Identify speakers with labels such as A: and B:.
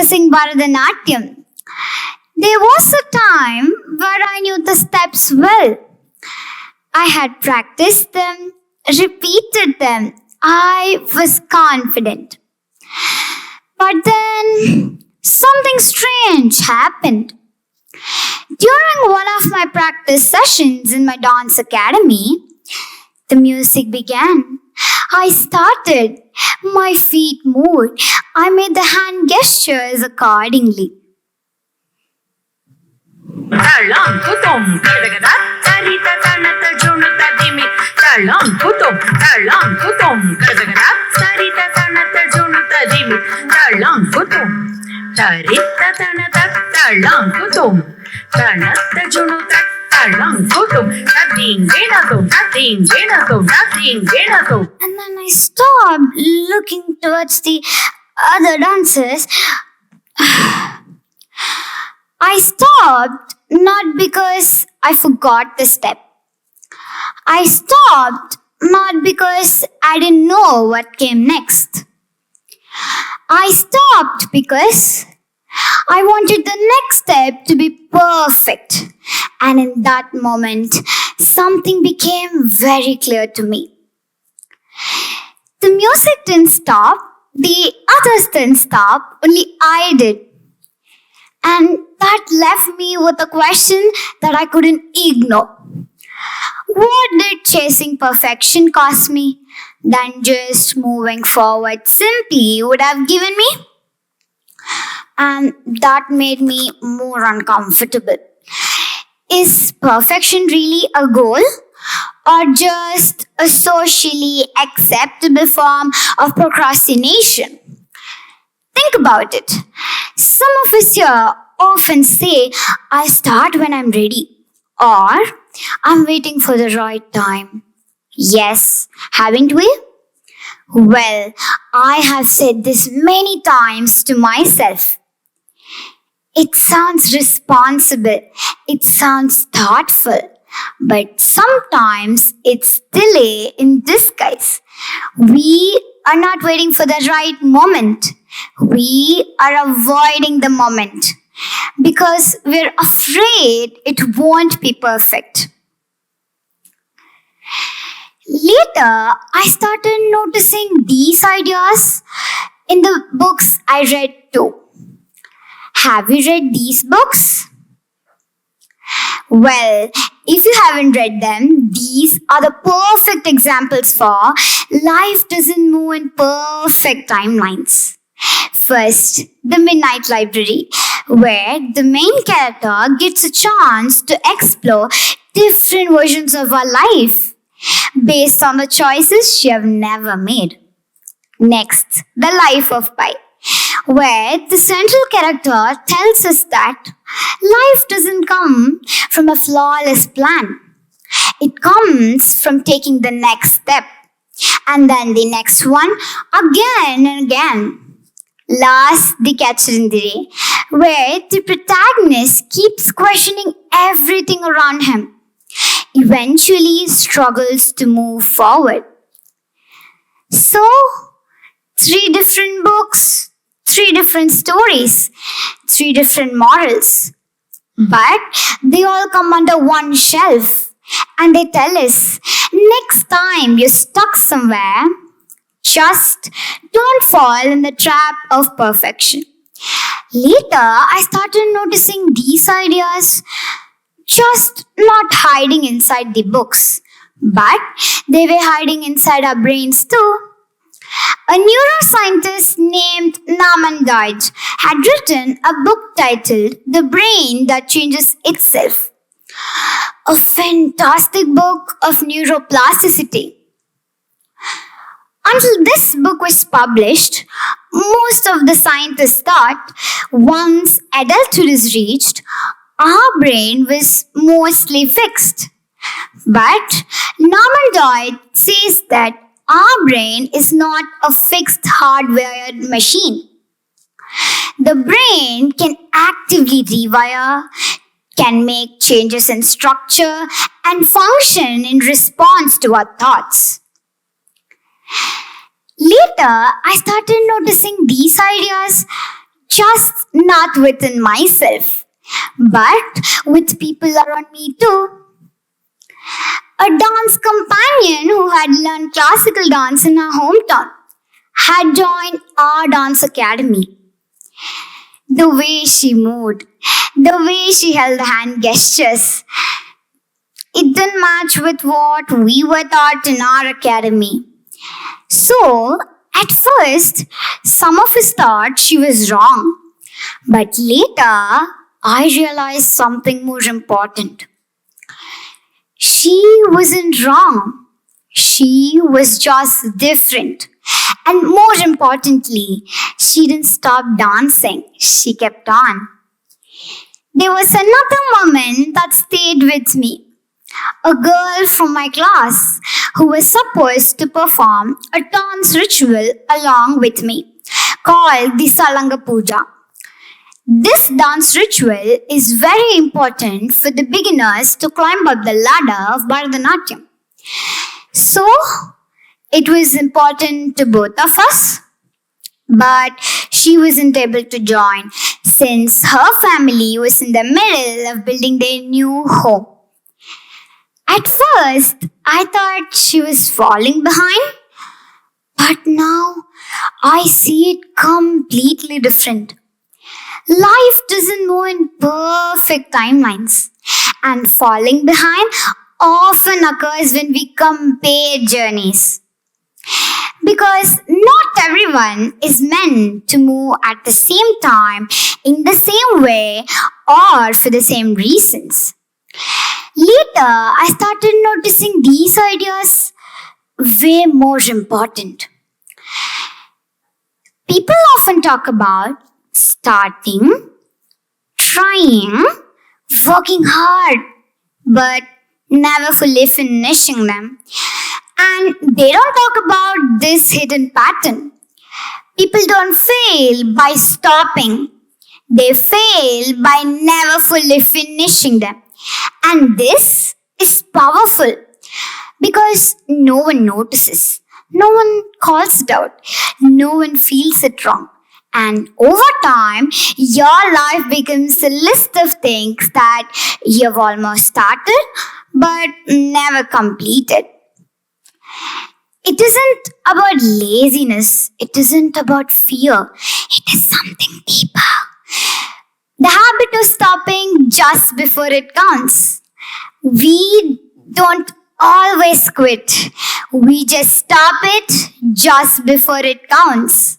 A: practicing Bharatanatyam. There was a time where I knew the steps well. I had practiced them, repeated them. I was confident. But then something strange happened. During one of my practice sessions in my dance academy, the music began. I started. My feet moved. I made the hand gestures accordingly.
B: Talang kutum kadagada tarita tanata junuta dimi talang kutum kadagada tarita tanata junuta dimi talang kutum tarita tanata talang kutum tanata junuta talang kutum nothing genato.
A: And then I stopped looking towards the other dancers. I stopped not because I forgot the step. I stopped not because I didn't know what came next. I stopped because I wanted the next step to be perfect. And in that moment, something became very clear to me. The music didn't stop, the others didn't stop, only I did. And that left me with a question that I couldn't ignore. What did chasing perfection cost me than just moving forward simply would have given me? And that made me more uncomfortable. Is perfection really a goal? Or just a socially acceptable form of procrastination? Think about it. Some of us here often say, I'll start when I'm ready, or I'm waiting for the right time. Yes, haven't we? Well, I have said this many times to myself. It sounds responsible, it sounds thoughtful, but sometimes it's delay in disguise. We are not waiting for the right moment. We are avoiding the moment because we're afraid it won't be perfect. Later, I started noticing these ideas in the books I read too. Have you read these books? Well, if you haven't read them, these are the perfect examples for life doesn't move in perfect timelines. First, The Midnight Library, where the main character gets a chance to explore different versions of her life based on the choices she have never made. Next, The Life of Pi, where the central character tells us that life doesn't come from a flawless plan. It comes from taking the next step and then the next one again and again. Last, The Catcher in the Rye, where the protagonist keeps questioning everything around him, eventually struggles to move forward. So, 3 different books, 3 different stories, 3 different morals. But they all come under one shelf and they tell us, next time you're stuck somewhere, just don't fall in the trap of perfection. Later, I started noticing these ideas just not hiding inside the books, but they were hiding inside our brains too. A neuroscientist named Norman Doidge had written a book titled The Brain That Changes Itself, a fantastic book of neuroplasticity. Until this book was published, most of the scientists thought once adulthood is reached, our brain was mostly fixed. But Norman Doidge says that our brain is not a fixed hardwired machine. The brain can actively rewire, can make changes in structure, and function in response to our thoughts. Later, I started noticing these ideas Just not within myself, but with people around me too. A dance companion who had learned classical dance in her hometown had joined our dance academy. The way she moved, the way she held hand gestures, it didn't match with what we were taught in our academy. So, at first, some of us thought she was wrong. But later, I realized something more important. She wasn't wrong. She was just different. And more importantly, she didn't stop dancing. She kept on. There was another moment that stayed with me. A girl from my class who was supposed to perform a dance ritual along with me called the Salanga Puja. This dance ritual is very important for the beginners to climb up the ladder of Bharatanatyam. So, it was important to both of us, but she wasn't able to join since her family was in the middle of building their new home. At first, I thought she was falling behind, but now I see it completely different. Life doesn't move in perfect timelines, and falling behind often occurs when we compare journeys. Because not everyone is meant to move at the same time, in the same way, or for the same reasons. Later, I started noticing these ideas way more important. People often talk about starting, trying, working hard, but never fully finishing them. And they don't talk about this hidden pattern. People don't fail by stopping. They fail by never fully finishing them. And this is powerful because no one notices. No one calls it out. No one feels it wrong. And over time, your life becomes a list of things that you've almost started but never completed. It isn't about laziness. It isn't about fear. It is something deeper. The habit of stopping just before it counts. We don't always quit. We just stop it just before it counts.